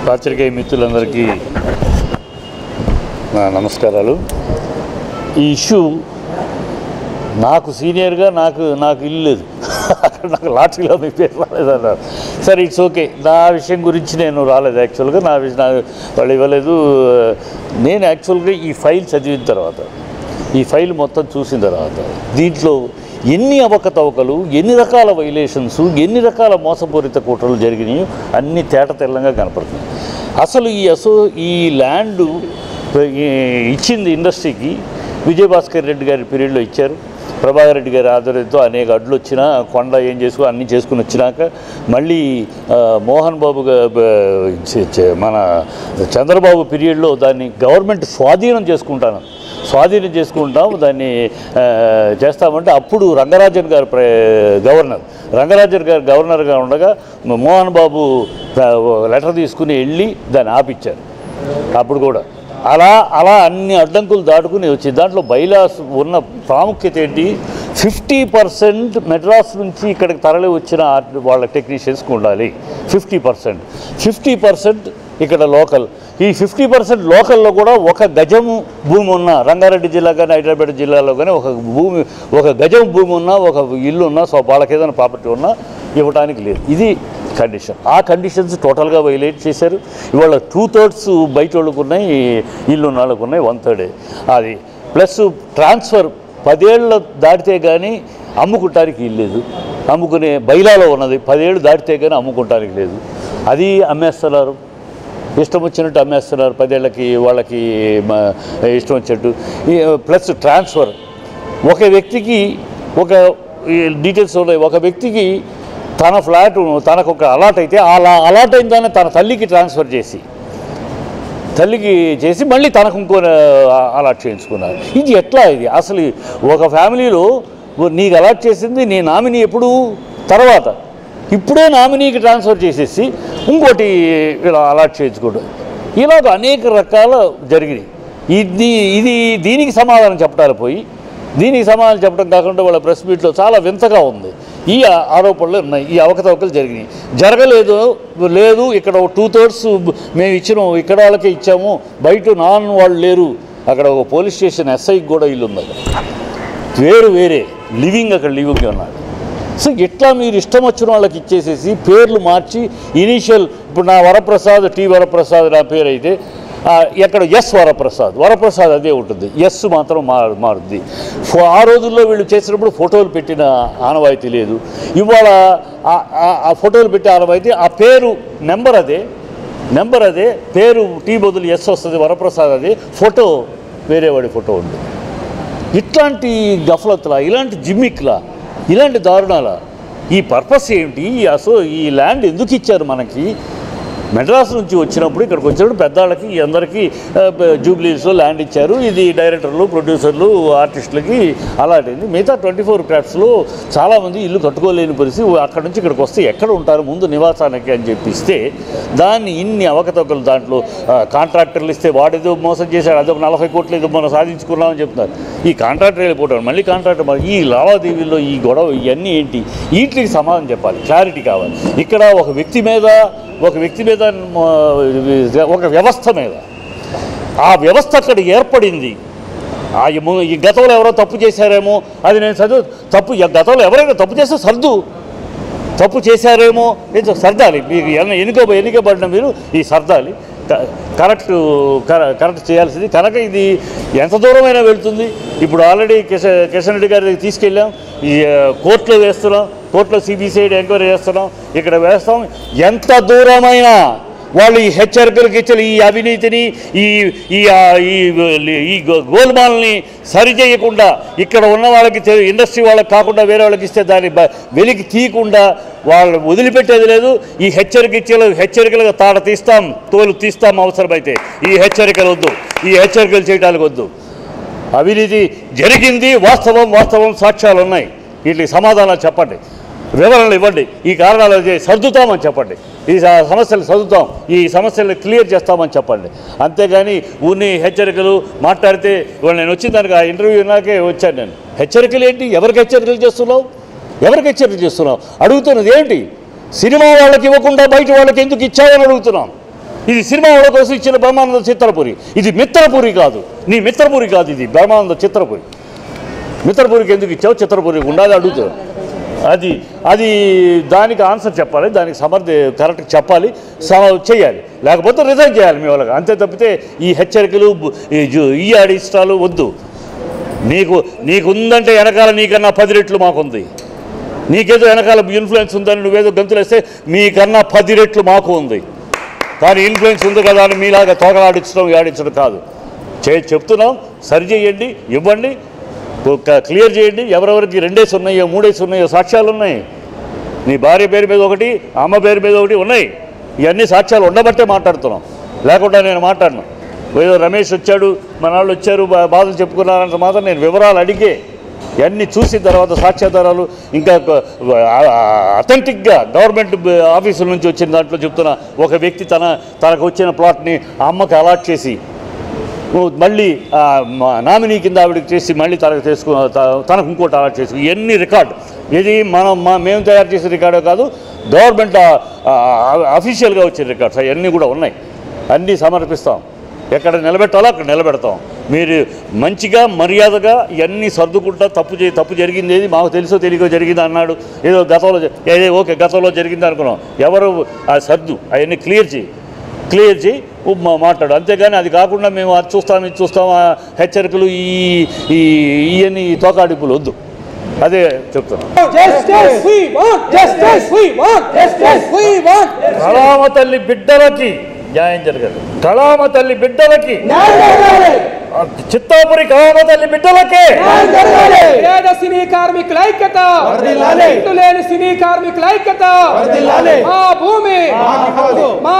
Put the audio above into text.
పాత్రికేయ మిత్రులందరికీ నా నమస్కారాలు. ఈ ఇష్యూ నాకు సీనియర్గా నాకు ఇల్లు లేదు, నాకు లాటరీలో మీ పేరు రాలేదన్నారు. సరే, ఇట్స్ ఓకే. నా విషయం గురించి నేను రాలేదు. యాక్చువల్గా నా విషయం వాళ్ళు ఇవ్వలేదు. నేను యాక్చువల్గా ఈ ఫైల్ చదివిన తర్వాత, ఈ ఫైల్ మొత్తం చూసిన తర్వాత దీంట్లో ఎన్ని అవకతవకలు, ఎన్ని రకాల వైలేషన్స్, ఎన్ని రకాల మోసపూరిత కుట్రలు జరిగినాయో అన్నీ తేట తెల్లంగా కనపడుతుంది. అసలు ఈ ల్యాండ్ ఇచ్చింది ఇండస్ట్రీకి విజయభాస్కర్ రెడ్డి గారి పీరియడ్లో ఇచ్చారు. ప్రభాకర్ రెడ్డి గారి ఆధ్వర్యంతో అనేక అడ్లు వచ్చినా కొండ ఏం అన్నీ చేసుకుని వచ్చినాక మళ్ళీ మోహన్ బాబు మన చంద్రబాబు పీరియడ్లో దాన్ని గవర్నమెంట్ స్వాధీనం చేసుకుంటాం, దాన్ని చేస్తామంటే అప్పుడు రంగరాజన్ గారు గవర్నర్గా ఉండగా మోహన్ బాబు లెటర్ తీసుకుని వెళ్ళి దాన్ని ఆపిచ్చారు. అప్పుడు కూడా అలా అన్ని అడ్డంకులు దాటుకుని వచ్చి దాంట్లో బైలాస్ ఉన్న ప్రాముఖ్యత ఏంటి? 50% మెడ్రాస్ నుంచి ఇక్కడికి తరలి వచ్చిన వాళ్ళ టెక్నీషియన్స్కి ఉండాలి. 50% ఇక్కడ లోకల్. ఈ 50% లోకల్లో కూడా ఒక గజము భూమి ఉన్న, రంగారెడ్డి జిల్లా కానీ హైదరాబాద్ జిల్లాలో కానీ ఒక గజం భూమి ఉన్నా, ఒక ఇల్లు ఉన్నా, సో వాళ్ళకి ఏదైనా ప్రాపర్టీ ఉన్నా ఇవ్వడానికి లేదు. ఇది కండిషన్. ఆ కండిషన్స్ టోటల్గా వైలేట్ చేశారు. ఇవాళ 2/3 బయట వాళ్ళకు ఉన్నాయి, ఇల్లు ఉన్న వాళ్ళకు ఉన్నాయి, 1/3 అది. ప్లస్ ట్రాన్స్ఫర్ 10 ఏళ్ళు దాటితే కానీ అమ్ముకుంటానికి ఇల్లేదు. అమ్ముకునే బైలాలో ఉన్నది 10 ఏళ్ళు దాటితే కానీ అమ్ముకుంటానికి లేదు. అది అమ్మేస్తున్నారు, ఇష్టం వచ్చినట్టు అమ్మేస్తున్నారు. 10 ఏళ్ళకి వాళ్ళకి ఇష్టం వచ్చినట్టు. ప్లస్ ట్రాన్స్ఫర్ ఒక వ్యక్తికి ఒక డీటెయిల్స్ ఉన్నాయి. ఒక వ్యక్తికి తన ఫ్లాట్ తనకు ఒక అలాట్ అయితే అలాట్ అయిన దాన్ని తన తల్లికి ట్రాన్స్ఫర్ చేసి మళ్ళీ తనకు ఇంకో అలాట్ చేయించుకున్నారు. ఇది ఎట్లా? ఇది అసలు ఒక ఫ్యామిలీలో నీకు అలాట్ చేసింది నీ నామినీ ఎప్పుడు తర్వాత, ఇప్పుడే నామినీకి ట్రాన్స్ఫర్ చేసేసి ఇంకోటి ఇలా అలాట్ చేయించుకోవడం, ఇలాగ అనేక రకాల జరిగినాయి. దీనికి సమాధానం చెప్పడం కాకుండా వాళ్ళ ప్రెస్ మీట్లో చాలా వింతగా ఉంది. ఈ ఆరోపణలు ఉన్నాయి, ఈ అవకతవకలు జరిగినాయి. లేదు ఇక్కడ 2/3 మేము ఇచ్చినాం, ఇక్కడ వాళ్ళకే ఇచ్చాము, బయట వాళ్ళు లేరు. అక్కడ ఒక పోలీస్ స్టేషన్ ఎస్ఐకి కూడా ఇల్లు ఉంది, వేరే లివింగ్ ఉన్నాడు. సో ఎట్లా మీరు ఇష్టం వచ్చిన వాళ్ళకి ఇచ్చేసేసి పేర్లు మార్చి ఇనీషియల్, ఇప్పుడు నా వరప్రసాద్, టి వరప్రసాద్ నా పేరు అయితే ఎక్కడ ఎస్ వరప్రసాద్ అదే ఉంటుంది, ఎస్ మాత్రం మారుద్ది. ఆ రోజుల్లో వీళ్ళు చేసినప్పుడు ఫోటోలు పెట్టిన ఆనవాయితీ లేదు. ఇవాళ ఆ ఫోటోలు పెట్టే ఆనవాయితీ, ఆ పేరు నెంబర్ అదే, పేరు టీ బదులు ఎస్ వస్తుంది, వరప్రసాద్ అదే, ఫోటో వేరేవాడి ఫోటో ఉంది. ఇట్లాంటి గఫలత్లా, ఇలాంటి జిమ్మిక్లా, ఇలాంటి దారుణాల, ఈ పర్పస్ ఏంటి? ఈ ల్యాండ్ ఎందుకు ఇచ్చారు మనకి? మెడ్రాస్ నుంచి వచ్చినప్పుడు ఇక్కడికి వచ్చినప్పుడు పెద్దవాళ్ళకి అందరికీ జూబ్లీస్లో ల్యాండ్ ఇచ్చారు. ఇది డైరెక్టర్లు, ప్రొడ్యూసర్లు, ఆర్టిస్టులకి అలాంటిది. మిగతా 24 క్రాఫ్ట్స్లో చాలామంది ఇల్లు కట్టుకోలేని పరిస్థితి. అక్కడ నుంచి ఇక్కడికి వస్తే ఎక్కడ ఉంటారు ముందు నివాసానికి అని చెప్పిస్తే దాన్ని ఇన్ని అవకతవకలు, దాంట్లో కాంట్రాక్టర్లు ఇస్తే వాడేదో మోసం చేశాడు, అదొక 40 కోట్లు ఏదో మనం సాధించుకున్నామని చెప్తున్నారు. ఈ కాంట్రాక్టర్ వెళ్ళిపోవడం, మళ్ళీ కాంట్రాక్టర్, ఈ లావాదేవీల్లో ఈ గొడవ ఇవన్నీ ఏంటి? వీటికి సమాధానం చెప్పాలి, క్లారిటీ కావాలి. ఇక్కడ ఒక వ్యక్తి మీద ఒక వ్యవస్థ మీద, ఆ వ్యవస్థ అక్కడ ఏర్పడింది. ఈ గతంలో ఎవరో తప్పు చేశారేమో, అది నేను గతంలో ఎవరైనా తప్పు చేస్తే తప్పు చేశారేమో సర్దాలి. మీకు ఎన్నికబడిన మీరు ఈ సర్దాలి, కరెక్ట్ చేయాల్సింది. కనుక ఇది ఎంత దూరమైనా వెళ్తుంది. ఇప్పుడు ఆల్రెడీ కిషన్ రెడ్డి గారి దగ్గర తీసుకెళ్ళాం, ఈ కోర్టులో వేస్తున్నాం, కోర్టులో సిబిసిఐడి ఎంక్వైరీ చేస్తున్నాం, ఇక్కడ వేస్తాం. ఎంత దూరమైనా వాళ్ళు ఈ హెచ్చరికలకు ఇచ్చిన ఈ అవినీతిని, ఈ గోల్మాల్ని సరిచేయకుండా, ఇక్కడ ఉన్న వాళ్ళకి ఇండస్ట్రీ వాళ్ళకి కాకుండా వేరే వాళ్ళకి ఇస్తే దాన్ని వెలికి తీయకుండా వాళ్ళు వదిలిపెట్టేది లేదు. ఈ హెచ్చరికలుగా తోలు తీస్తాం అవసరమైతే. ఈ హెచ్చరికలు చేయడానికి వద్దు. అవినీతి జరిగింది, వాస్తవం సాక్ష్యాలు ఉన్నాయి. వీటికి సమాధానాలు చెప్పండి, వివరణలు ఇవ్వండి, ఈ కారణాలు సర్దుతామని చెప్పండి, ఈ సమస్యలు సర్దుతాం, ఈ సమస్యలను క్లియర్ చేస్తామని చెప్పండి. అంతేగాని హెచ్చరికలు మాట్లాడితే నేను వచ్చిన దానికి ఆ ఇంటర్వ్యూ నాకే వచ్చాను. నేను హెచ్చరికలు ఏంటి? ఎవరికి హెచ్చరికలు చేస్తున్నావు? అడుగుతున్నది ఏంటి? సినిమా వాళ్ళకి ఇవ్వకుండా బయట వాళ్ళకి ఎందుకు ఇచ్చావని అడుగుతున్నాం. ఇది సినిమా వాళ్ళ కోసం ఇచ్చిన బ్రహ్మానంద చిత్రపురి. ఇది మిత్రపురి కాదు, నీ మిత్రపురి కాదు, ఇది బ్రహ్మానంద చిత్రపురి. మిత్రపురికి ఎందుకు ఇచ్చావు? చిత్రపురికి ఉండాలి అడుగుతావు. అది అది దానికి ఆన్సర్ చెప్పాలి, దానికి కరెక్ట్గా చెప్పాలి, చేయాలి, లేకపోతే రిజైన్ చేయాలి మీ వాళ్ళకి. అంతే తప్పితే ఈ హెచ్చరికలు ఈ ఇష్టాలు వద్దు. నీకుందంటే వెనకాల నీకన్నా 10 రెట్లు మాకుంది. నీకేదో వెనకాల ఇన్ఫ్లుయెన్స్ ఉందని నువ్వేదో గంతులేస్తే మీకన్నా 10 రెట్లు మాకు ఉంది. కానీ ఇన్ఫ్లుయెన్స్ ఉంది కదా అని మీలాగా తోకలాడించడం కాదు. చెప్తున్నాం, సరి చేయండి, ఇవ్వండి, క్లియర్ చేయండి. ఎవరెవరికి 2 ఉన్నాయో 3 ఉన్నాయో సాక్ష్యాలు ఉన్నాయి. నీ భార్య పేరు మీద ఒకటి, అమ్మ పేరు మీద ఒకటి ఉన్నాయి. ఇవన్నీ సాక్ష్యాలు ఉండబట్టే మాట్లాడుతున్నాం, లేకుండా నేను మాట్లాడను. ఏదో రమేష్ వచ్చాడు, మన వాళ్ళు వచ్చారు, బాధలు చెప్పుకున్నారంటే మాత్రం నేను వివరాలు అడిగే ఇవన్నీ చూసిన తర్వాత సాక్ష్యాధారాలు ఇంకా అథెంటిక్గా గవర్నమెంట్ ఆఫీసుల నుంచి వచ్చిన దాంట్లో చెప్తున్నా. ఒక వ్యక్తి తనకు వచ్చిన ప్లాట్ని ఆ అమ్మకి అలాట్ చేసి మళ్ళీ నామినీ కింద ఆవిడకి చేసి మళ్ళీ తనకు ఇంకోటి అలాట్ చేసి ఇవన్నీ రికార్డు. ఇది మేము తయారు చేసే రికార్డే కాదు, గవర్నమెంట్ అఫీషియల్గా వచ్చిన రికార్డ్స్ అవన్నీ కూడా ఉన్నాయి. అన్నీ సమర్పిస్తాం. ఎక్కడ నిలబెట్టాలో అక్కడ నిలబెడతాం. మీరు మంచిగా మర్యాదగా ఇవన్నీ సర్దుకుంటా తప్పు జరిగింది ఏది మాకు తెలుసో తెలియకో జరిగింది అన్నాడు. ఏదో ఓకే గతంలో జరిగింది అనుకున్నాం. ఎవరు ఆ సర్దు అవన్నీ క్లియర్ చేయి మాట్లాడు. అంతేగాని అది కాకుండా మేము అది చూస్తాం ఇది చూస్తాం హెచ్చరికలు ఇవన్నీ తోకాడిపులు వద్దు. అదే చెప్తున్నాం. కళామ తల్లి బిడ్డలకి న్యాయం జరగదు. కళామ తల్లి బిడ్డలకి, చిత్తాపురి కళామ తల్లి బిడ్డలకే సినీ కార్మికుల ఐక్యత, లేని సినీ కార్మికుల ఐక్యత, మా భూమి మా